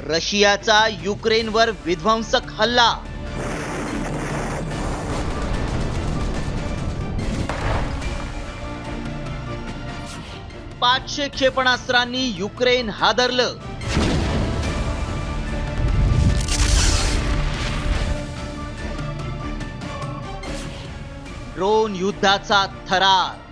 रशियाचा युक्रेनवर विध्वंसक हल्ला. पाचशे क्षेपणास्त्रांनी युक्रेन हादरलं. ड्रोन युद्धाचा थरार.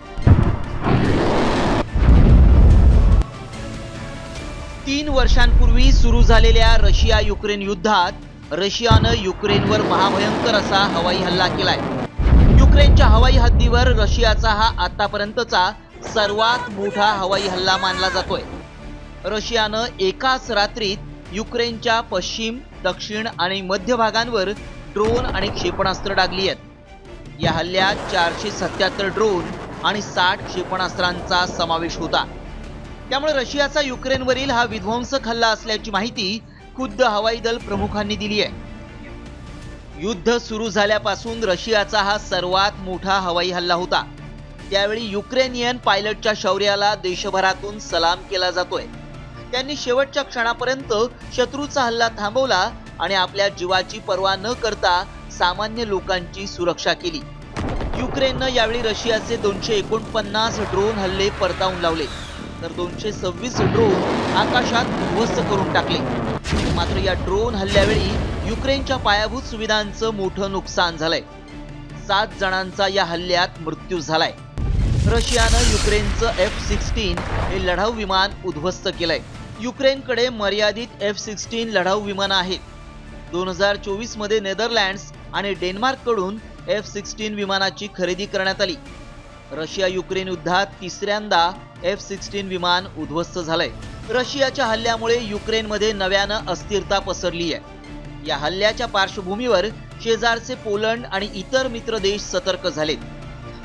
तीन वर्षांपूर्वी सुरू झालेल्या रशिया युक्रेन युद्धात रशियानं युक्रेनवर महाभयंकर असा हवाई हल्ला केलाय. युक्रेनच्या हवाई हद्दीवर रशियाचा हा आतापर्यंतचा सर्वात मोठा हवाई हल्ला मानला जातोय. रशियानं एकाच रात्रीत युक्रेनच्या पश्चिम, दक्षिण आणि मध्य भागांवर ड्रोन आणि क्षेपणास्त्र डागली आहेत. या हल्ल्यात 477 ड्रोन आणि 60 क्षेपणास्त्रांचा समावेश होता. त्यामुळे रशियाचा युक्रेनवरील हा विध्वंसक हल्ला असल्याची माहिती खुद्द हवाई दल प्रमुखांनी दिली आहे. युद्ध सुरू झाल्यापासून रशियाचा हा सर्वात मोठा हवाई हल्ला होता. त्यावेळी युक्रेनियन पायलटच्या शौर्याला देशभरातून सलाम केला जातोय. त्यांनी शेवटच्या क्षणापर्यंत शत्रूचा हल्ला थांबवला आणि आपल्या जीवाची पर्वा न करता सामान्य लोकांची सुरक्षा केली. युक्रेननं यावेळी रशियाचे 249 ड्रोन हल्ले परतावून लावले, तर 226 ड्रोन आकाशात उद्ध्वस्त करून टाकले. मात्र या ड्रोन हल्ल्यावेळी युक्रेनच्या पायाभूत सुविधांचं मोठं नुकसान झालंय. 7 जणांचा या हल्ल्यात मृत्यू झालाय. रशियानं युक्रेनचं F-16 हे लढाऊ विमान उद्ध्वस्त केलंय. युक्रेनकडे मर्यादित F-16 लढाऊ विमानं आहेत. 2024 मध्ये नेदरलँड्स आणि डेन्मार्ककडून F-16 विमानाची खरेदी करण्यात आली. रशिया युक्रेन युद्धात तिसऱ्यांदा F-16 विमान उद्ध्वस्त झालंय. रशियाच्या हल्ल्यामुळे युक्रेनमध्ये नव्यानं अस्थिरता पसरली आहे. या हल्ल्याच्या पार्श्वभूमीवर शेजारचे पोलंड आणि इतर मित्र देश सतर्क झालेत.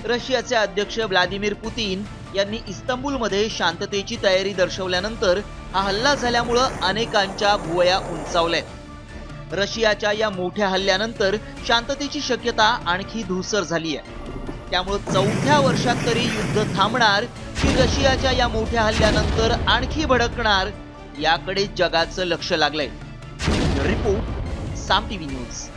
रशियाचे अध्यक्ष व्लादिमीर पुतीन यांनी इस्तंबूलमध्ये शांततेची तयारी दर्शवल्यानंतर हा हल्ला झाल्यामुळं अनेकांच्या भुवया उंचावल्यात. रशियाच्या या मोठ्या हल्ल्यानंतर शांततेची शक्यता आणखी धूसर झाली आहे. त्यामुळे चौथ्या वर्षात तरी युद्ध थांबणार की रशियाच्या या मोठ्या हल्ल्यानंतर आणखी भडकणार, याकडे जगाचं लक्ष लागलंय. रिपोर्ट साम टीव्ही न्यूज.